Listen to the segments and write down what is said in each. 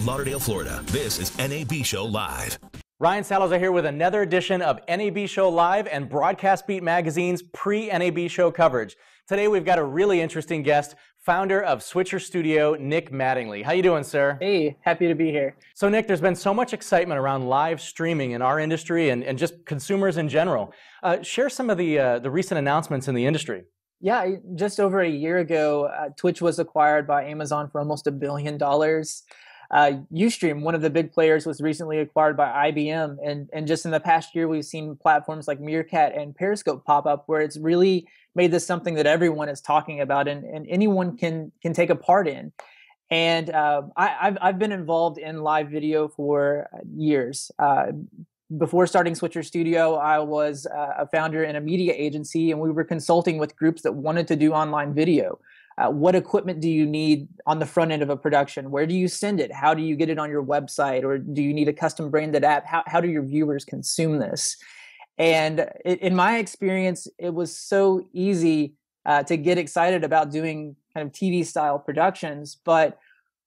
Lauderdale, Florida. This is NAB Show Live. Ryan Salazar here with another edition of NAB Show Live and Broadcast Beat Magazine's pre-NAB Show coverage. Today we've got a really interesting guest, founder of Switcher Studio, Nick Mattingly. How you doing, sir? Hey, happy to be here. So Nick, there's been so much excitement around live streaming in our industry and just consumers in general. Share some of the recent announcements in the industry. Yeah, just over a year ago, Twitch was acquired by Amazon for almost $1 billion. Ustream, one of the big players, was recently acquired by IBM. And just in the past year, we've seen platforms like Meerkat and Periscope pop up where it's really made this something that everyone is talking about and anyone can take a part in. And I've been involved in live video for years. Before starting Switcher Studio, I was a founder in a media agency, and we were consulting with groups that wanted to do online video. What equipment do you need on the front end of a production? Where do you send it? How do you get it on your website? Or do you need a custom branded app? How do your viewers consume this? And in my experience, it was so easy to get excited about doing kind of TV style productions. But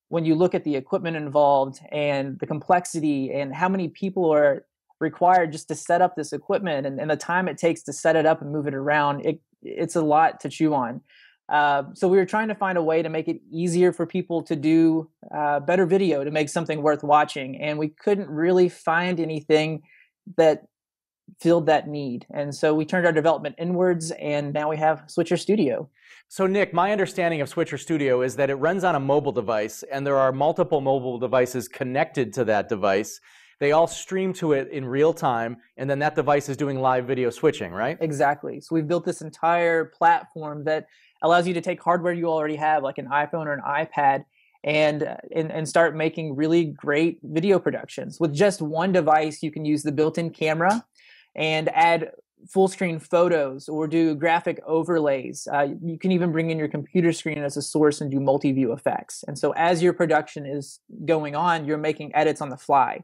when you look at the equipment involved and the complexity and how many people are required just to set up this equipment and the time it takes to set it up and move it around, it's a lot to chew on. So we were trying to find a way to make it easier for people to do better video, to make something worth watching. And we couldn't really find anything that filled that need. And so we turned our development inwards, and now we have Switcher Studio. So Nick, my understanding of Switcher Studio is that it runs on a mobile device, and there are multiple mobile devices connected to that device. They all stream to it in real time, and then that device is doing live video switching, right? Exactly. So we've built this entire platform that allows you to take hardware you already have, like an iPhone or an iPad, and start making really great video productions. With just one device, you can use the built-in camera and add full screen photos or do graphic overlays. You can even bring in your computer screen as a source and do multi-view effects. And so as your production is going on, you're making edits on the fly.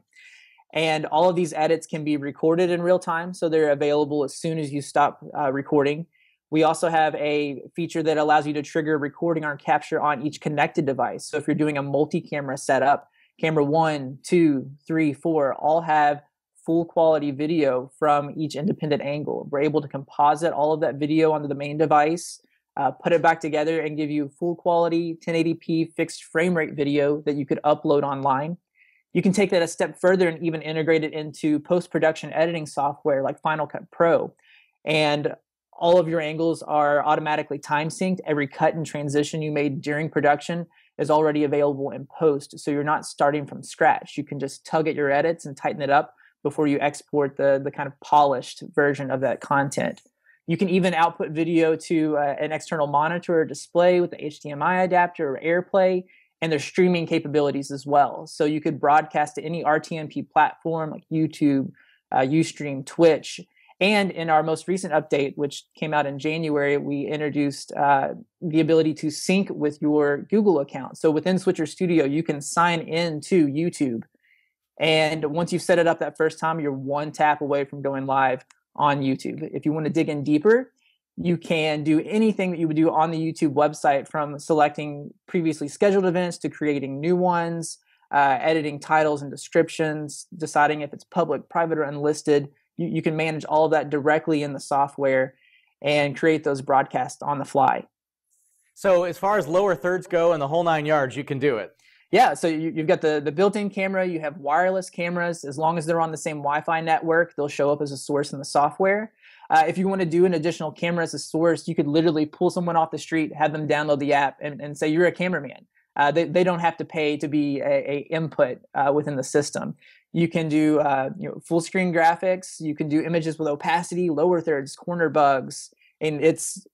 And all of these edits can be recorded in real time, so they're available as soon as you stop recording. We also have a feature that allows you to trigger recording or capture on each connected device. So if you're doing a multi-camera setup, camera 1, 2, 3, 4 all have full quality video from each independent angle. We're able to composite all of that video onto the main device, put it back together, and give you full quality 1080p fixed frame rate video that you could upload online. You can take that a step further and even integrate it into post-production editing software like Final Cut Pro. And all of your angles are automatically time synced. Every cut and transition you made during production is already available in post. So you're not starting from scratch. You can just tug at your edits and tighten it up before you export the kind of polished version of that content. You can even output video to an external monitor or display with the HDMI adapter or AirPlay. And there's streaming capabilities as well. So you could broadcast to any RTMP platform like YouTube, Ustream, Twitch. And in our most recent update, which came out in January, we introduced the ability to sync with your Google account. So within Switcher Studio, you can sign in to YouTube. And once you've set it up that first time, you're one tap away from going live on YouTube. If you want to dig in deeper, you can do anything that you would do on the YouTube website, from selecting previously scheduled events to creating new ones, editing titles and descriptions, deciding if it's public, private, or unlisted. You can manage all of that directly in the software and create those broadcasts on the fly. So as far as lower thirds go and the whole 9 yards, you can do it. Yeah, so you've got the built-in camera, you have wireless cameras. As long as they're on the same Wi-Fi network, they'll show up as a source in the software. If you want to do an additional camera as a source, you could literally pull someone off the street, have them download the app, and say you're a cameraman. They don't have to pay to be a input within the system. You can do full screen graphics. You can do images with opacity, lower thirds, corner bugs, and it's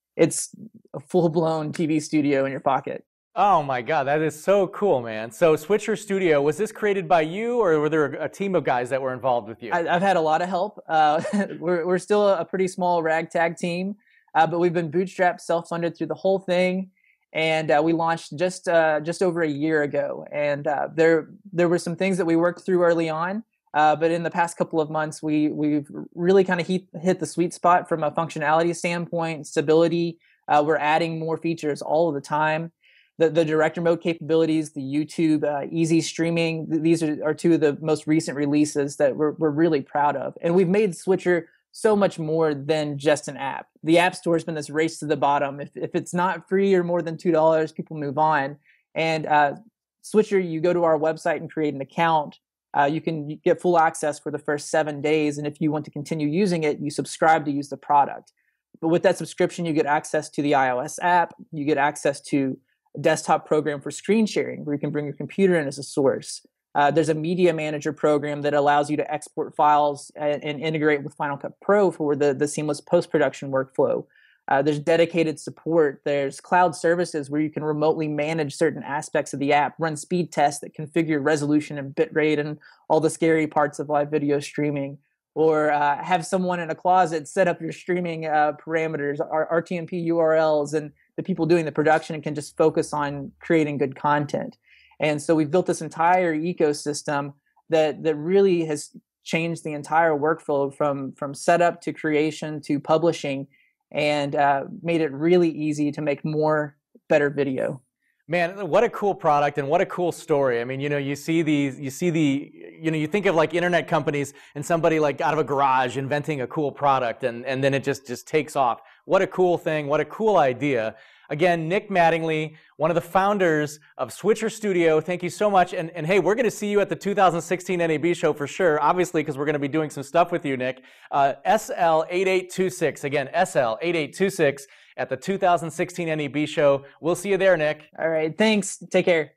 a full-blown TV studio in your pocket. Oh my God, that is so cool, man. So Switcher Studio, was this created by you, or were there a team of guys that were involved with you? I've had a lot of help. We're still a pretty small ragtag team, but we've been bootstrapped, self-funded through the whole thing. And we launched just over a year ago. And there were some things that we worked through early on, but in the past couple of months, we've really kind of hit the sweet spot from a functionality standpoint, stability. We're adding more features all of the time. the director mode capabilities, the YouTube easy streaming. These are two of the most recent releases that we're really proud of. And we've made Switcher so much more than just an app. The App Store has been this race to the bottom. If it's not free or more than $2, people move on. And Switcher, you go to our website and create an account. You can get full access for the first 7 days. And if you want to continue using it, you subscribe to use the product. But with that subscription, you get access to the iOS app. You get access to a desktop program for screen sharing, where you can bring your computer in as a source. There's a media manager program that allows you to export files and integrate with Final Cut Pro for the seamless post-production workflow. There's dedicated support. There's cloud services where you can remotely manage certain aspects of the app, run speed tests that configure resolution and bitrate and all the scary parts of live video streaming, or have someone in a closet set up your streaming parameters, RTMP URLs, and the people doing the production can just focus on creating good content. And so we've built this entire ecosystem that really has changed the entire workflow from setup to creation to publishing, and made it really easy to make more, better video. Man, what a cool product and what a cool story. I mean, you think of like internet companies and somebody like out of a garage inventing a cool product, and then it just takes off. What a cool thing. What a cool idea. Again, Nick Mattingly, one of the founders of Switcher Studio. Thank you so much. And hey, we're going to see you at the 2016 NAB show for sure, obviously, because we're going to be doing some stuff with you, Nick. SL8826. Again, SL8826 at the 2016 NAB show. We'll see you there, Nick. All right. Thanks. Take care.